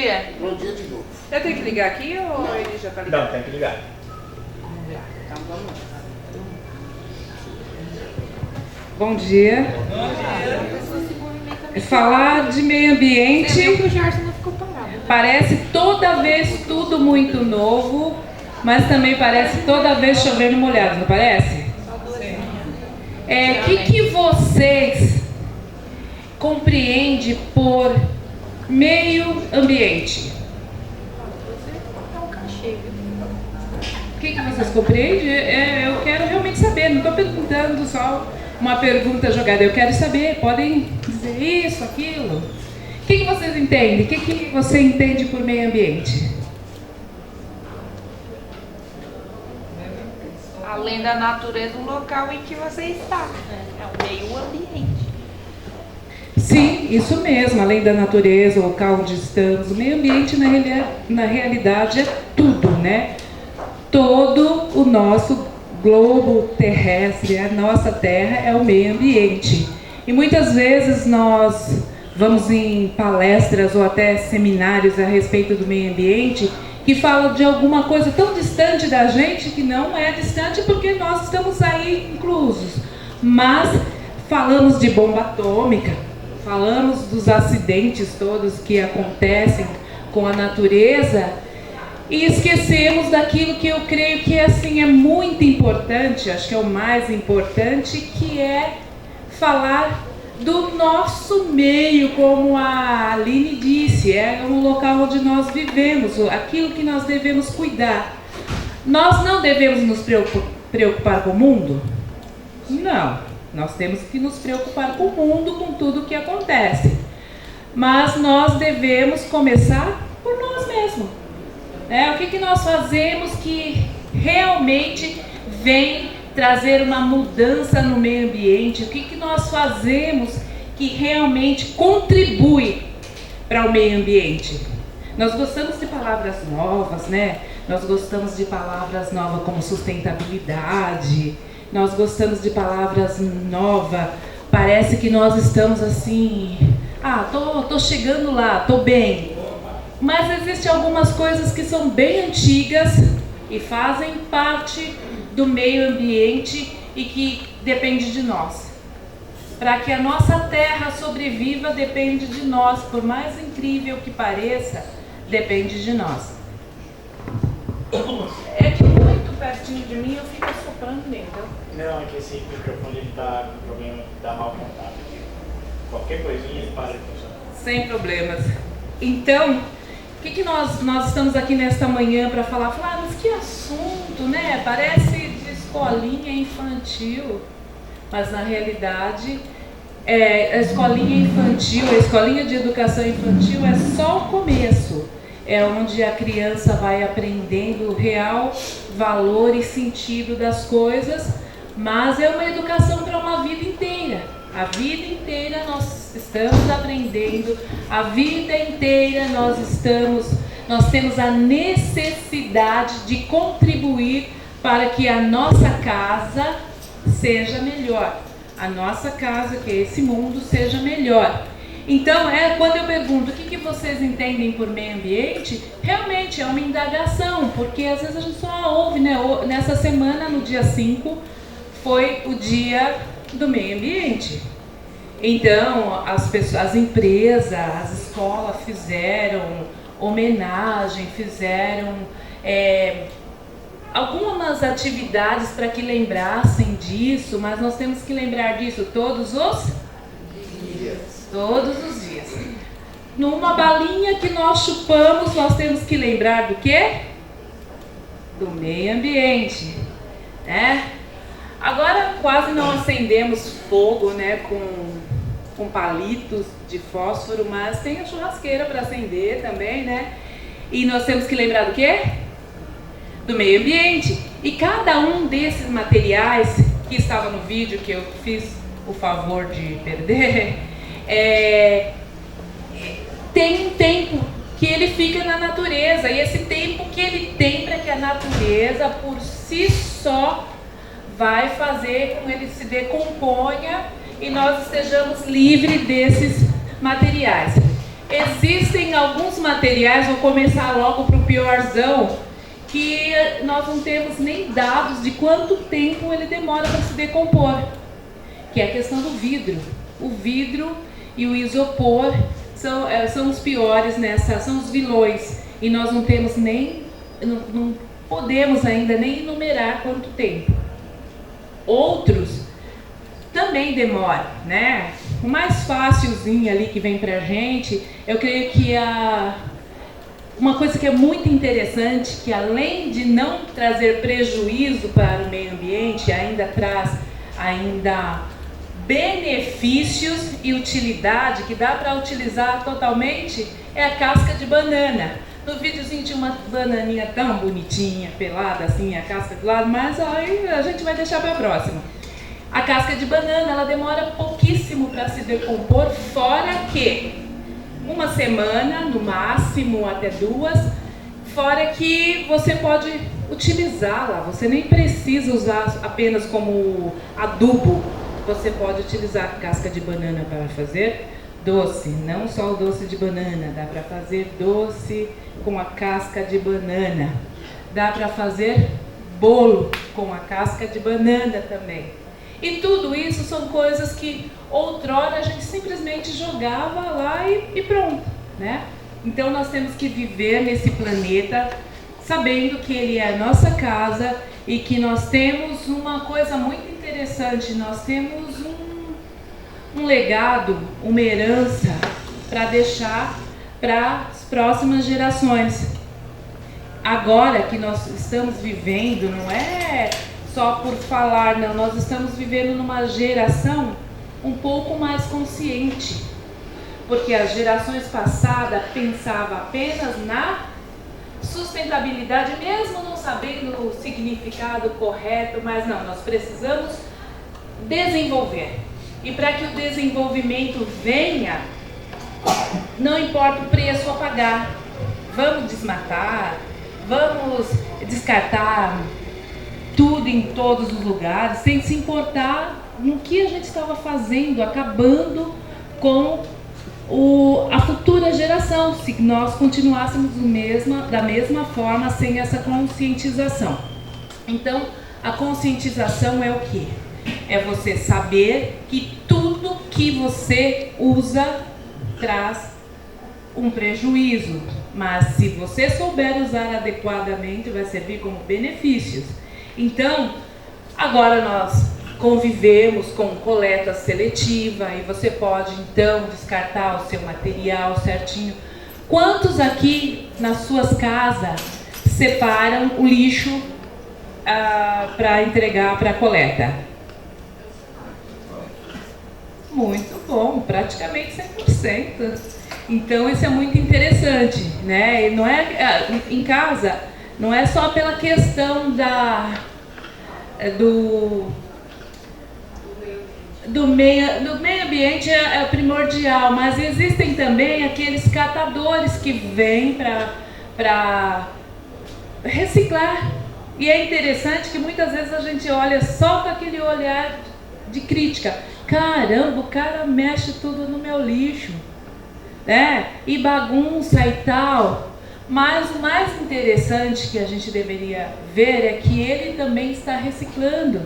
dia. Bom dia de novo. Eu tenho que ligar aqui ou ele já está ligado? Não, tem que ligar. Vamos ligar. Então vamos lá. Bom dia. Falar de meio ambiente O Gerson não ficou parado. parece toda vez tudo muito novo, mas também parece toda vez chovendo molhado, não parece? O que vocês compreendem por meio ambiente? O que vocês compreendem? Eu quero realmente saber, não estou perguntando só uma pergunta jogada, eu quero saber, podem dizer isso, aquilo. O que vocês entendem? O que você entende por meio ambiente? Além da natureza, o local em que você está. É o meio ambiente. Sim, isso mesmo, além da natureza, o local onde estamos, o meio ambiente na realidade é tudo, né? Todo o nosso globo terrestre, a nossa terra é o meio ambiente. E muitas vezes nós vamos em palestras ou até seminários a respeito do meio ambiente que falam de alguma coisa tão distante da gente que não é distante porque nós estamos aí inclusos. Mas falamos de bomba atômica, falamos dos acidentes todos que acontecem com a natureza e esquecemos daquilo que eu creio que assim, é muito importante, acho que é o mais importante, que é falar do nosso meio, como a Aline disse, é um local onde nós vivemos, aquilo que nós devemos cuidar. Nós não devemos nos preocupar com o mundo? Não, nós temos que nos preocupar com o mundo, com tudo que acontece. Mas nós devemos começar por nós mesmos. O que nós fazemos que realmente vem trazer uma mudança no meio ambiente? O que nós fazemos que realmente contribui para o meio ambiente? Nós gostamos de palavras novas, né? Nós gostamos de palavras novas como sustentabilidade, nós gostamos de palavras novas, parece que nós estamos assim, tô chegando lá, tô bem. Mas existem algumas coisas que são bem antigas e fazem parte do meio ambiente e que depende de nós. Para que a nossa terra sobreviva, depende de nós. Por mais incrível que pareça, depende de nós. É que muito pertinho de mim eu fico soprando dentro. Não, é que esse microfone está com problema de dar mau contato. Qualquer coisinha ele para de funcionar. Sem problemas. Então, o que nós estamos aqui nesta manhã para falar? Mas que assunto, né? Parece de escolinha infantil. Mas na realidade, a escolinha infantil, a escolinha de educação infantil é só o começo. É onde a criança vai aprendendo o real valor e sentido das coisas, mas é uma educação para uma vida inteira. A vida inteira nós estamos aprendendo, a vida inteira nós temos a necessidade de contribuir para que a nossa casa seja melhor. A nossa casa, que é esse mundo, seja melhor. Então, quando eu pergunto o que vocês entendem por meio ambiente, realmente é uma indagação, porque às vezes a gente só ouve, né? Nessa semana, no dia 5, foi o dia do meio ambiente. Então, as empresas, as escolas fizeram homenagem, fizeram algumas atividades para que lembrassem disso, mas nós temos que lembrar disso todos os dias. Todos os dias. Numa balinha que nós chupamos, nós temos que lembrar do quê? Do meio ambiente, né? Agora quase não acendemos fogo, né, com palitos de fósforo, mas tem a churrasqueira para acender também, né? E nós temos que lembrar do quê? Do meio ambiente. E cada um desses materiais que estava no vídeo, que eu fiz o favor de perder, tem um tempo que ele fica na natureza, e esse tempo que ele tem para que a natureza por si só vai fazer com que ele se decomponha e nós estejamos livres desses materiais. existem alguns materiais, vou começar logo para o piorzão, que nós não temos nem dados de quanto tempo ele demora para se decompor, que é a questão do vidro. O vidro e o isopor são os piores são os vilões, e nós não temos não podemos ainda nem enumerar quanto tempo. Outros também demoram, né? O mais fácilzinho ali que vem pra gente, eu creio que uma coisa que é muito interessante, que além de não trazer prejuízo para o meio ambiente, ainda traz benefícios e utilidade, que dá para utilizar totalmente, é a casca de banana. No videozinho tinha uma bananinha tão bonitinha, pelada assim, a casca do lado, mas aí a gente vai deixar para a próxima. A casca de banana, ela demora pouquíssimo para se decompor, fora que uma semana, no máximo até 2, fora que você pode utilizá-la, você nem precisa usar apenas como adubo, você pode utilizar a casca de banana para fazer doce, não só o doce de banana, dá para fazer doce com a casca de banana, dá para fazer bolo com a casca de banana também. E tudo isso são coisas que outrora a gente simplesmente jogava lá e pronto, né? Então nós temos que viver nesse planeta sabendo que ele é a nossa casa e que nós temos uma coisa muito interessante, nós temos um legado, uma herança para deixar para as próximas gerações. Agora que nós estamos vivendo, não é só por falar, não, nós estamos vivendo numa geração um pouco mais consciente, porque as gerações passadas pensavam apenas na sustentabilidade, mesmo não sabendo o significado correto, mas não, nós precisamos desenvolver. E para que o desenvolvimento venha, não importa o preço a pagar, vamos desmatar, vamos descartar tudo em todos os lugares, sem se importar no que a gente estava fazendo, acabando com a futura geração, se nós continuássemos da mesma forma, sem essa conscientização. Então, a conscientização é o quê? É você saber que tudo que você usa traz um prejuízo, mas se você souber usar adequadamente, vai servir como benefícios. Então, agora nós convivemos com coleta seletiva e você pode então descartar o seu material certinho. Quantos aqui nas suas casas separam o lixo para entregar para a coleta? Muito bom, praticamente 100%. Então isso é muito interessante, né? E não é em casa, não é só pela questão do meio ambiente é primordial, mas existem também aqueles catadores que vêm para reciclar. E é interessante que muitas vezes a gente olha só com aquele olhar de crítica. Caramba, o cara mexe tudo no meu lixo, né? E bagunça e tal. Mas o mais interessante que a gente deveria ver é que ele também está reciclando.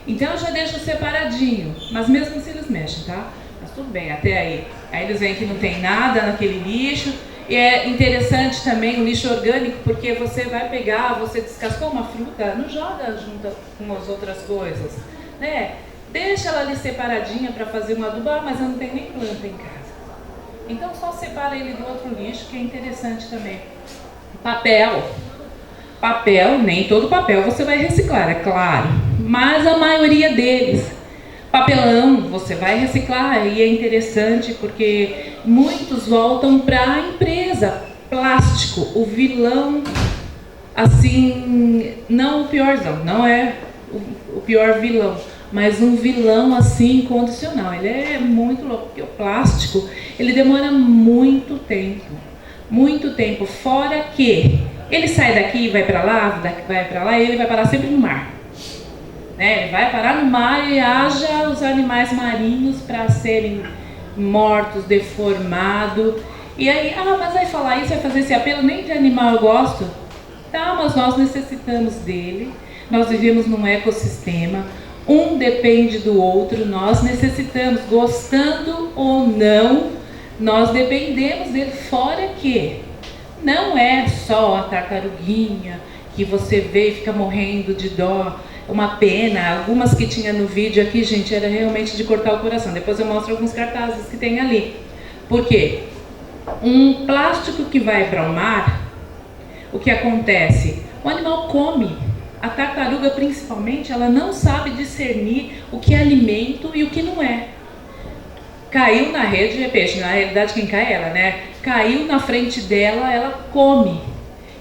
Então eu já deixo separadinho, mas mesmo se eles mexem, tá? Mas tudo bem, até aí. Aí eles veem que não tem nada naquele lixo. E é interessante também o lixo orgânico, porque você vai pegar, você descascou uma fruta, não joga junto com as outras coisas, né? Deixa ela ali separadinha para fazer um adubo, mas eu não tenho nem planta em casa. Então só separa ele do outro lixo, que é interessante também. Papel. Papel, nem todo papel você vai reciclar, é claro, mas a maioria deles. Papelão você vai reciclar e é interessante porque muitos voltam para a empresa. Plástico, o vilão, assim, não o piorzão, não é o pior vilão, mas um vilão assim incondicional. Ele é muito louco, porque o plástico ele demora muito tempo, fora que ele sai daqui e vai para lá, e ele vai parar sempre no mar. Né? Ele vai parar no mar e haja os animais marinhos para serem mortos, deformados. E aí, mas vai falar isso, vai fazer esse apelo, nem de animal eu gosto. Tá, mas nós necessitamos dele, nós vivemos num ecossistema, um depende do outro, nós necessitamos, gostando ou não, nós dependemos dele, fora que não é só a tartaruguinha que você vê e fica morrendo de dó, uma pena. Algumas que tinha no vídeo aqui, gente, era realmente de cortar o coração. Depois eu mostro alguns cartazes que tem ali. Por quê? Um plástico que vai para o mar, o que acontece? O animal come. A tartaruga, principalmente, ela não sabe discernir o que é alimento e o que não é. Caiu na rede é peixe, na realidade quem cai é ela, né? Caiu na frente dela, ela come.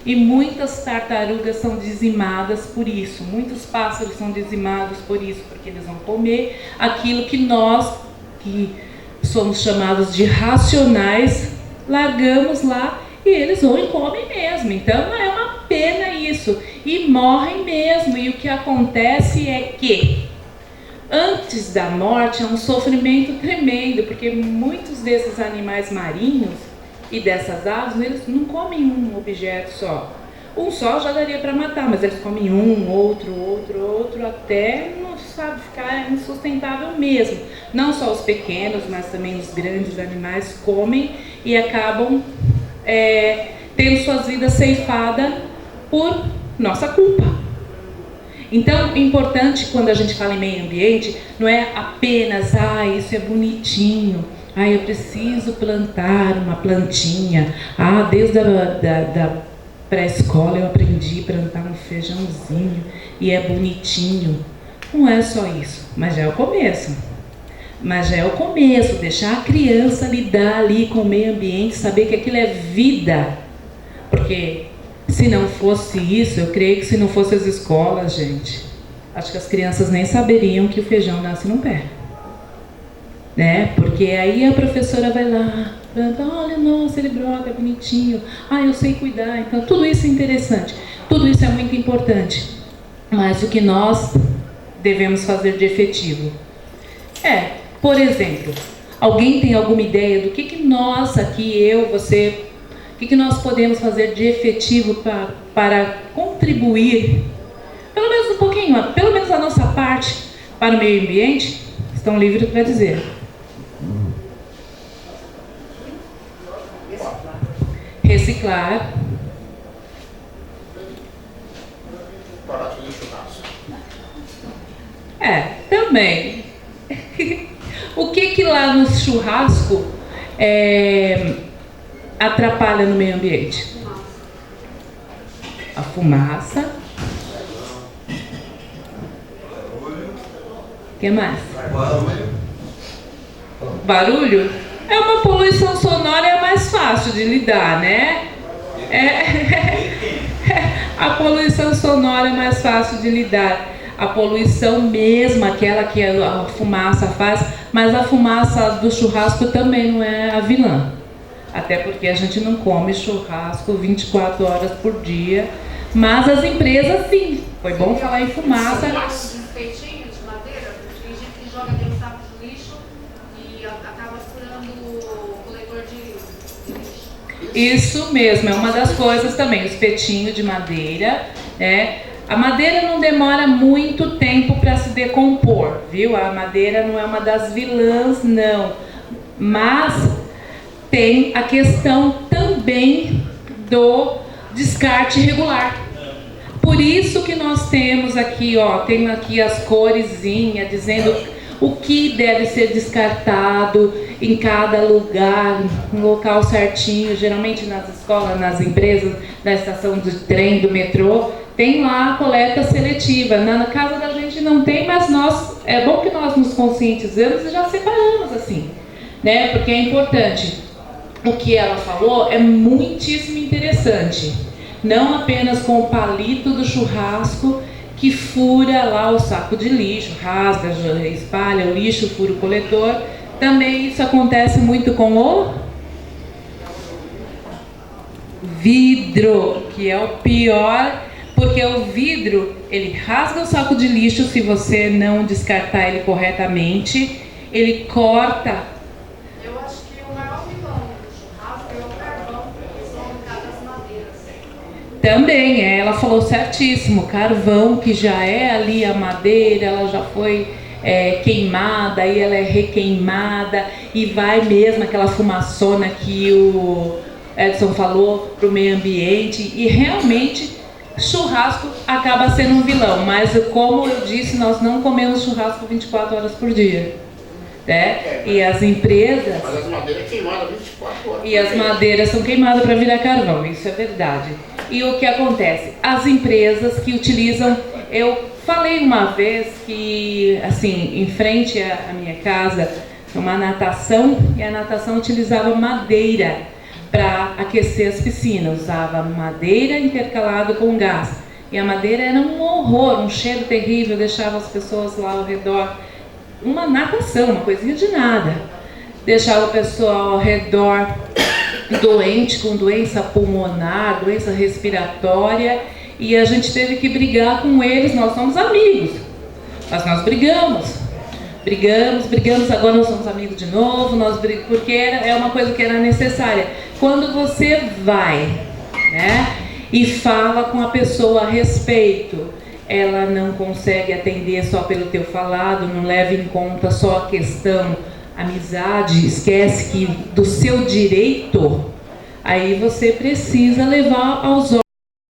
E muitas tartarugas são dizimadas por isso, muitos pássaros são dizimados por isso, porque eles vão comer aquilo que nós, que somos chamados de racionais, largamos lá e eles vão e comem mesmo. Então é uma pena isso, e morrem mesmo. E o que acontece é que antes da morte é um sofrimento tremendo, porque muitos desses animais marinhos e dessas aves, eles não comem um objeto só. Um só já daria para matar, mas eles comem um, outro, até não sabe ficar insustentável mesmo. Não só os pequenos, mas também os grandes animais comem e acabam tendo suas vidas ceifadas por nossa culpa. Então, importante quando a gente fala em meio ambiente, não é apenas, isso é bonitinho, eu preciso plantar uma plantinha, desde da pré-escola eu aprendi a plantar um feijãozinho e é bonitinho. Não é só isso, mas já é o começo. Deixar a criança lidar ali com o meio ambiente, saber que aquilo é vida. Porque se não fosse isso, eu creio que se não fosse as escolas, gente, acho que as crianças nem saberiam que o feijão nasce num pé. Né? Porque aí a professora vai lá, planta, olha, nossa, ele brota, é bonitinho, eu sei cuidar. Então tudo isso é interessante, tudo isso é muito importante. Mas o que nós devemos fazer de efetivo por exemplo, alguém tem alguma ideia do que nós aqui, eu, você, o que nós podemos fazer de efetivo para contribuir, pelo menos um pouquinho, pelo menos a nossa parte para o meio ambiente? Estão livres para dizer. Reciclar. Parar de churrasco. Também. O que lá no churrasco atrapalha no meio ambiente? A fumaça. O que mais? Barulho? É uma poluição sonora, é mais fácil de lidar, né? A poluição sonora é mais fácil de lidar. A poluição mesmo, aquela que a fumaça faz, mas a fumaça do churrasco também não é a vilã. Até porque a gente não come churrasco 24 horas por dia, mas as empresas sim. Foi bom falar em fumaça. Peitinho de madeira, tem gente que joga dentro do saco de lixo e acaba furando o coletor de lixo. Isso mesmo, é uma das coisas também, o espetinho de madeira, né? A madeira não demora muito tempo para se decompor, viu? A madeira não é uma das vilãs, não. Mas tem a questão também do descarte irregular. Por isso que nós temos aqui, tem aqui as coresinhas dizendo o que deve ser descartado em cada lugar, no local certinho. Geralmente nas escolas, nas empresas, na estação de trem, do metrô, tem lá a coleta seletiva. Na casa da gente não tem, mas é bom que nós nos conscientizamos e já separamos assim, né? Porque é importante. O que ela falou é muitíssimo interessante. Não apenas com o palito do churrasco que fura lá o saco de lixo, rasga, espalha o lixo, fura o coletor. Também isso acontece muito com o vidro, que é o pior, porque o vidro, ele rasga o saco de lixo se você não descartar ele corretamente, ele corta. Eu acho que o maior vilão do churrasco é o Também, ela falou certíssimo, carvão, que já é ali a madeira, ela já foi queimada, aí ela é requeimada, e vai mesmo aquela fumaçona que o Edson falou para o meio ambiente, e realmente churrasco acaba sendo um vilão, mas como eu disse, nós não comemos churrasco 24 horas por dia. Né? E as empresas... Mas as madeiras queimadas 24 horas. E as madeiras são queimadas para virar carvão, isso é verdade. E o que acontece? As empresas que utilizam... Eu falei uma vez que, assim, em frente à minha casa, uma natação, e a natação utilizava madeira para aquecer as piscinas. Usava madeira intercalado com gás. E a madeira era um horror, um cheiro terrível, deixava as pessoas lá ao redor... Uma natação, uma coisinha de nada. Deixava o pessoal ao redor doente, com doença pulmonar, doença respiratória, e a gente teve que brigar com eles. Nós somos amigos, mas nós brigamos, agora nós somos amigos de novo, porque é uma coisa que era necessária. Quando você vai, né, e fala com a pessoa a respeito, ela não consegue atender só pelo teu falado, não leva em conta só a questão amizade, esquece que do seu direito, aí você precisa levar aos